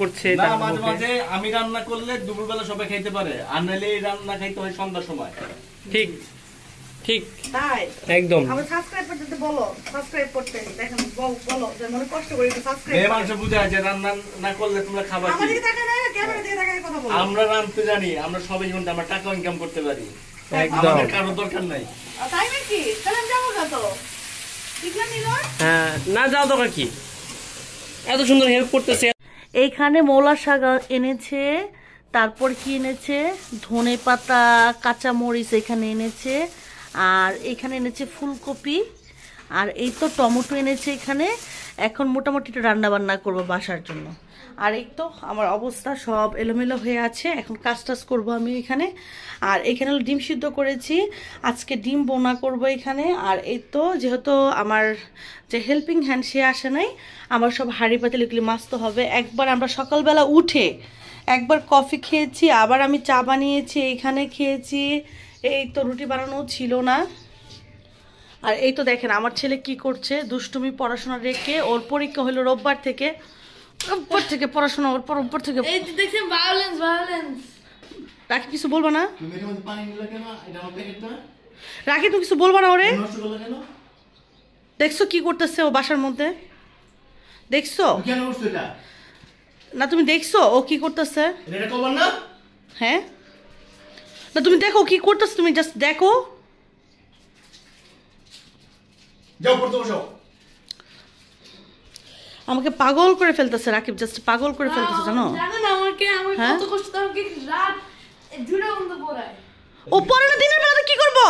করছে। না মাঝে মাঝে আমি রান্না করলে দুপুরবেলা সবাই খাইতে পারে, আর নাহলে এই রান্না খাইতে হয় সন্ধ্যার সময়। ঠিক ঠিক তাই একদম। আমরা সাবস্ক্রাইব করতে বলো, সাবস্ক্রাইব করতে দেখেন, বলো যে মনে কষ্ট করে সাবস্ক্রাইব। এই মানুষ বুঝে আছে রান্না না করলে তোমরা খাবার কি? আমাদের টাকা নাই, ক্যামেরা দিয়ে টাকা কথা বলো। আমরা রান্নাতে জানি, আমরা সবাই জীবনে আমরা টাকা ইনকাম করতে পারি, একদম। আমাদের কারোর দরকার নাই। তাই নাকি? তাহলে যাবো কত? ঠিক না নিলো? হ্যাঁ, না যাও তো কি, এত সুন্দর হেল্প করতেছে। এইখানে মৌলা শাক এনেছে, তারপর কি এনেছে, ধনে পাতা, কাঁচা মরিচ এখানে এনেছে, আর এখানে এনেছে ফুলকপি, আর এই তো টমেটো এনেছে এখানে। এখন মোটামুটি একটু রান্না বান্না করবো বাসার জন্য। আর এই তো আমার অবস্থা সব এলোমেলো হয়ে আছে, এখন কাজ টাজ করবো আমি এখানে। আর এখানে ডিম সিদ্ধ করেছি, আজকে ডিম বোনা করব এখানে। আর এই তো যেহেতু আমার যে হেল্পিং হ্যান্ড সে আসে নাই, আমার সব হাঁড়ি পাতিল এগুলি মাজতে হবে। একবার আমরা সকালবেলা উঠে একবার কফি খেয়েছি, আবার আমি চা বানিয়েছি এইখানে খেয়েছি। এই তো রুটি বানানো ছিল না। আর এই তো দেখেন আমার ছেলে কি করছে, দুষ্টুমি পড়াশোনা রেখে। ওর পরীক্ষা হলো রোববার থেকে পড়াশোনা, ওর পর রোববার থেকে। এই যে দেখছেন ভায়োলেন্স। রাখি কিছু বলবো না? তুমি এর মধ্যে পানি দিলে কেন? এটা আমার প্যাকেট না। রাখি তুমি কিছু বলবো না ওরে? নষ্ট করলে কেন? দেখছো কি করতেছে ও বাসার মধ্যে? দেখছো কেন করছো এটা? না তুমি দেখছো ও কি করতেছে? এটা কভার না? হ্যাঁ, না তুমি দেখো কি করতেছে, তুমি জাস্ট দেখো। যাও পড়তে বসো। আমাকে পাগল করে ফেলতেছে রাকিব, জাস্ট পাগল করে ফেলতেছে জানো। জানেন আমাকে হ্যাঁ? কত কষ্ট, আমাকে রাত জুড়ে বন্ধ পড়ায়। ও পড়ে না দিনের বেলা, তো কি করবো?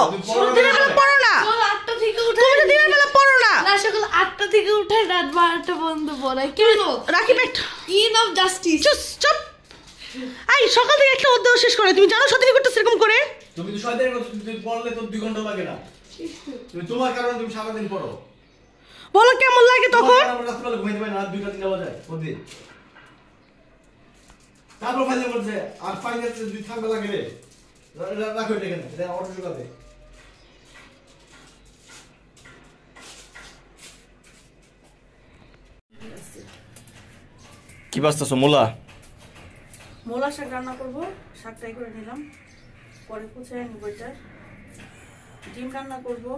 দিনের বেলা পড়ো না, সকাল 8টা থেকে উঠে, তুমি তো দিনের বেলা পড়ো না। না সকাল 8টা থেকে উঠে রাত 12টা বন্ধ পড়ায়। কি বলো রাকিব একটা ইন অফ জাস্টিস। চুপ। এই সকাল থেকে একটা অধ্যায় শেষ করে, তুমি জানো সত্যি করতেছ এরকম করে? তুমি তো শয়তানি করছো, তুমি পড়লে তো 2 ঘন্টা লাগে না। তুমি তোমার কারণে তুমি সারা দিন পড়ো। বলো কেমন লাগে তখন? আমরা রাতবেলা ঘুমাইতে পারি না, রাত 2টা 3টা বাজে প্রতিদিন। তারপর ফাইলে বলছে আর ফাইলে যদি ঠান্ডা লাগে রে রাখো এটা কেন, এটা অটো শুকাবে। কি বাস্তাছো মোলা? মোলা শাক রান্না করবো, শাকটাই করে নিলাম, পরে কুচাই নিব। এটা ডিম রান্না করবো।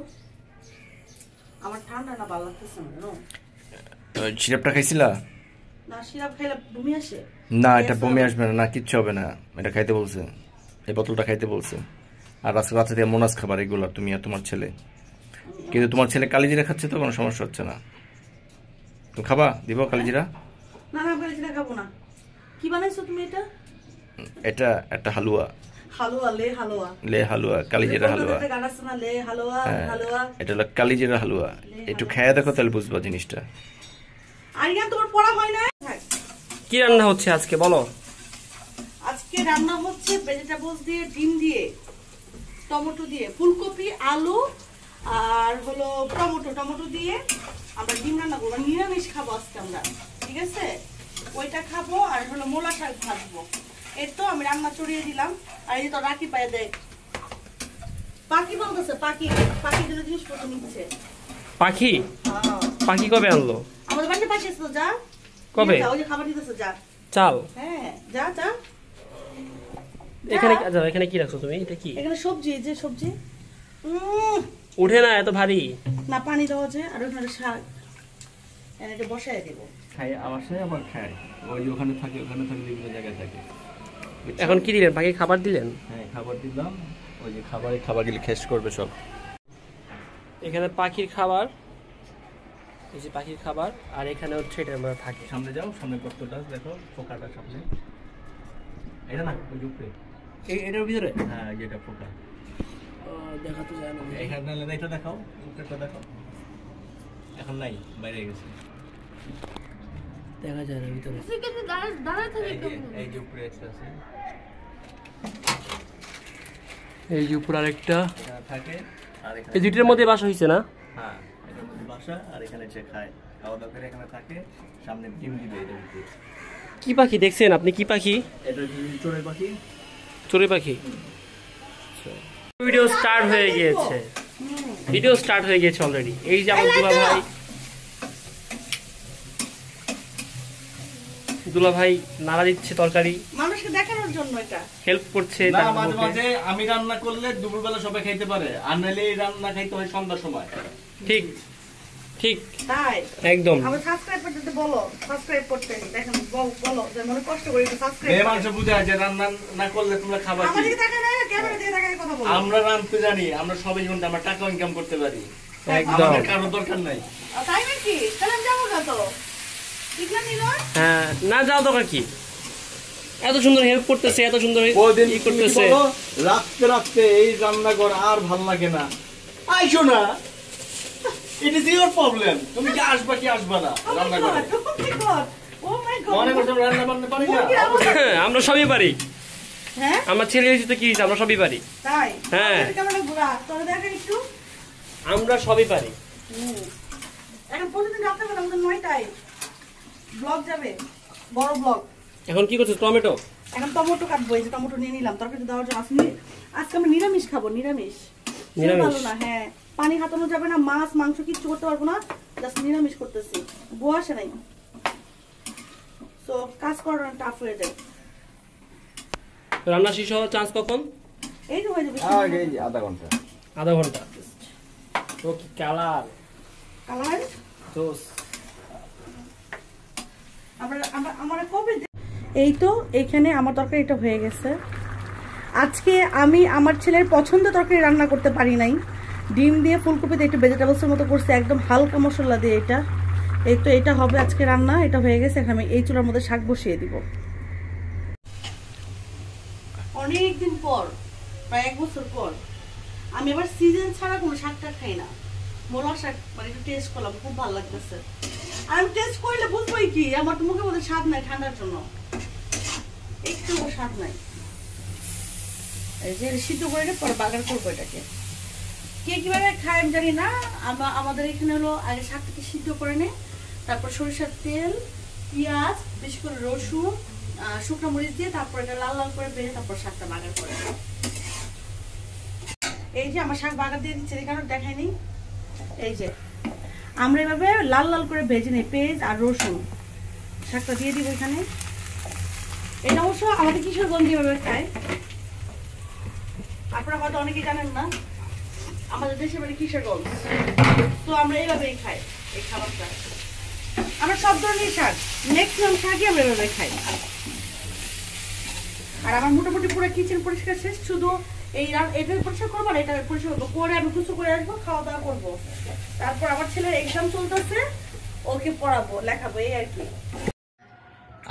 আমার ঠান্ডা না ভালো লাগতেছে না জানো। সিরাপটা খাইছিলা? না সিরাপ খাইলে বমি আসে। না এটা বমি আসবে না, না কিচ্ছু হবে না। এটা খাইতে বলছে, এই বোতলটা খাইতে বলছে। আর আজকে রাতে দিয়ে মোনাস খাবার এগুলো তুমি আর তোমার ছেলে। কিন্তু তোমার ছেলে কালিজিরা খাচ্ছে তো কোনো সমস্যা হচ্ছে না। তুমি খাবা? দিব কালিজিরা? না না কালিজিরা খাবো না। কি বানাইছো তুমি এটা? এটা একটা হালুয়া। হালুয়া, লে হালুয়া, কালিজিরা হালুয়া। লে হালুয়া, হালুয়া। এটা হলো কালিজিরা হালুয়া। একটু খেয়ে দেখো তাহলে বুঝবা জিনিসটা। আরিয়ান তোমার পড়া হয় না? কি রান্না হচ্ছে আজকে বলো? আজকে রান্না হচ্ছে ভেজিটেবলস দিয়ে, ডিম দিয়ে, টমেটো দিয়ে, ফুলকপি, আলু আর হলো টমেটো দিয়ে আমরা ডিম রান্না করবো। নিরামিষ খাবো আজকে আমরা, ঠিক আছে? ওইটা খাবো আর হলো মোলা শাক ভাজবো। এই তো আমি রান্না চড়িয়ে দিলাম। আর এই তো রাখি পায়ে দেয় পাখি বলতেছে, পাখি দিলে জিনিসপত্র নিচ্ছে। পাখি? পাখি কবে আনলো? আমাদের বাড়িতে পাখি এসেছো, যা কবে? ওই যে খাবার দিতেছে, যা চাল। হ্যাঁ যা। এখানে এখানে কি রাখছো তুমি? এটা কি? এখানে সবজি, যে সবজি উঠে না, এত ভারী না। পানি দেওয়া যায়, আর ওখানে শাক এটা বসায় দেব। খাই আমার সাথে আবার খাই, ওই ওখানে থাকে বিভিন্ন জায়গায় থাকে। এখন কি দিলেন? পাখি খাবার দিলেন? হ্যাঁ খাবার দিলাম, ওই যে খাবারগুলি শেষ করবে সব। এখানে পাখির খাবার, এই যে পাখির খাবার, আর এখানে হচ্ছে এটা আমরা থাকি। সামনে যাও, সামনে গর্তটা দেখো, পোকাটা সামনে। এটা না ওই উপরে, এটার ভিতরে? হ্যাঁ এটা পোকা। দেখা তো যায় না। এখানে এটা দেখাও, উপরেটা দেখাও। এখন নাই, বাইরে গেছে, দেখা যায় না ভিতরে। দাঁড়ায় থাকে এই যে উপরে আছে, এই যে উপর আরেকটা থাকে। আর এই দুইটার মধ্যে বাসা হয়েছে না? হ্যাঁ এটার মধ্যে বাসা, আর এখানে সে খায়, খাওয়া দাওয়া করে এখানে থাকে। সামনে ডিম দিবে এটার ভিতরে। কি পাখি দেখছেন আপনি? কি পাখি? এটা চড়ুই পাখি। চড়ুই পাখি। ভিডিও স্টার্ট হয়ে গিয়েছে, অলরেডি। এই যে আমার দুলা ভাই দুলা ভাই নাড়া দিচ্ছে তরকারি, মানুষকে দেখানোর জন্য এটা। হেল্প করছে। না, মাঝে মাঝে আমি রান্না করলে দুপুরবেলা সবাই খাইতে পারে, আর নাহলে এই রান্না খাইতে হয় সন্ধ্যার সময়। ঠিক ঠিক তাই একদম। আমার সাবস্ক্রাইব করতে বলো, সাবস্ক্রাইব করতে দেখেন, বলো যে মনে কষ্ট করে একটু সাবস্ক্রাইব। মেয়ে মানুষ বুঝে যে রান্না না করলে তোমরা খাবার কি? আমাদের দেখা না, ক্যামেরা দিয়ে দেখায় কথা বলো। আমরা রাঁধতে জানি, আমরা সবাই জীবনে আমরা টাকা ইনকাম করতে পারি, একদম। আমাদের কারো দরকার নাই। তাই নাকি? তাহলে আমি যাবো কত ঠিক না নিল? হ্যাঁ, না যাও দরকার কি? এত সুন্দর হেল্প করতেছে, এত সুন্দর ওদিন ই করতেছে। রাত্রে রাত্রে এই রান্নাঘর আর ভাল লাগে না, আইসো না। ইট ইজ ইওর প্রবলেম, তুমি কি আসবা কি আসবা না রান্নাঘরে? মনে করছো আমরা রান্না বান্না পারি না? হ্যাঁ, আমরা সবই পারি। হ্যাঁ আমার ছেলে হয়েছে তো কি হয়েছে, আমরা সবই পারি। তাই হ্যাঁ। ক্যামেরা ঘোরা তোরা দেখেন একটু। আমরা সবই পারি। এখন প্রতিদিন রাতে বেলা আমাদের 9টায় ব্লগ যাবে, বড় ব্লগ। এখন কি করছো? টমেটো এখন টমেটো কাটবো, এই যে টমেটো নিয়ে নিলাম তরকারি দেওয়ার জন্য। আজকে আমি নিরামিষ খাবো, নিরামিষ। নিরামিষ? ভালো না, হ্যাঁ, পানি হাতানো যাবে না, মাছ মাংস কিচ্ছু করতে পারবো না, জাস্ট নিরামিষ করতেছি। বউ আসে নাই, তো কাজ করার টাফ হয়ে যায়। রান্না শেষ হওয়ার চান্স কখন? এই তো হয়ে যাবে আধা ঘন্টা। আধা ঘন্টা। তো কি কালার কালার। জোস। আমার কবে এই তো এখানে আমার তরকারিটা হয়ে গেছে। আজকে আমি আমার ছেলের পছন্দ তরকারি রান্না করতে পারি নাই। ডিম দিয়ে ফুলকপিতে একটু ভেজিটেবলসের মতো করছে, একদম হালকা মশলা দিয়ে। এটা এই তো এটা হবে আজকে রান্না, এটা হয়ে গেছে। এখন আমি এই চুলার মধ্যে শাক বসিয়ে দিব। অনেকদিন পর, প্রায় 1 বছর পর আমি আবার সিজন ছাড়া কোনো শাকটা খাই না। মোলা শাক মানে একটু টেস্ট করলাম, খুব ভালো লাগতেছে। আর আমি টেস্ট করলে বুঝবোই কি, আমার তো মুখের মধ্যে স্বাদ নাই, ঠান্ডার জন্য একটু স্বাদ নাই। এই যে সিদ্ধ করে পরে বাগার করবো এটাকে। কে কিভাবে খায় আমি জানি না, আমাদের এখানে হলো আগে শাকটাকে সিদ্ধ করে নেয়, তারপর সরিষার তেল, পেঁয়াজ, বেশি করে রসুন, শুকনো মরিচ দিয়ে তারপর এটা লাল লাল করে ভেজে তারপর শাকটা বাগার করে। এই যে আমার শাক বাগার দিয়ে দিচ্ছে, এখানে দেখায়নি। এই যে আমরা এভাবে লাল লাল করে ভেজে নিই, পেঁয়াজ আর রসুন, শাকটা দিয়ে দিব এখানে। এটা অবশ্য আমাদের কিশোরগঞ্জ এভাবে খায়, আপনারা হয়তো অনেকেই জানেন না, আমাদের দেশের বাড়ি কিশোরগঞ্জ, তো আমরা এইভাবেই খাই এই খাবারটা। আমরা সব ধরনের শাক, ম্যাক্সিমাম শাকই আমরা এভাবে খাই। আর আমার মোটামুটি পুরো কিচেন পরিষ্কার শেষ, শুধু এই এটা পরিষ্কার করবো আর এটা পরিষ্কার করবো, করে আমি কিছু করে আসবো, খাওয়া দাওয়া করবো। তারপর আমার ছেলের এক্সাম চলতেছে, ওকে পড়াবো, লেখাবো, এই আর কি।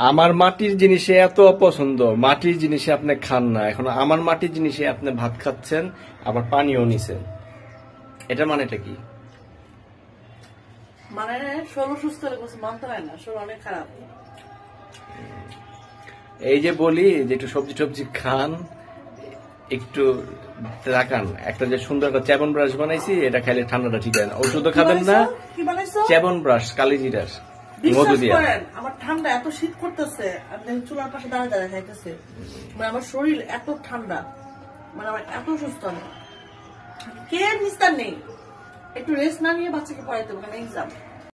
আমার মাটির জিনিসে এত অপছন্দ, মাটির জিনিসে আপনি খান না, এখন আমার মাটির জিনিসে আপনি ভাত খাচ্ছেন, আবার পানিও নিছেন, এটা মানেটা কি? মানে শরীর সুস্থ হলে কিছু মানতে হয় না, শরীর অনেক খারাপ। এই যে বলি যে একটু সবজি টবজি খান, একটু রাখান। একটা যে সুন্দর একটা চ্যাবন ব্রাশ বানাইছি, এটা খাইলে ঠান্ডাটা ঠিক হয় না। ওষুধও খাবেন না। কি বানাইছো? চ্যাবন ব্রাশ, কালিজিরার মধু বিশ্বাস দিয়া। করেন আমার ঠান্ডা এত শীত করতেছে, আমি চুলার পাশে দাঁড়িয়ে দাঁড়িয়ে খাইতেছে, মানে আমার শরীর এত ঠান্ডা, মানে আমার এত সুস্থ না, কে নিস্তার নেই। একটু রেস্ট না নিয়ে বাচ্চাকে পড়াইতে হবে, এক্সাম।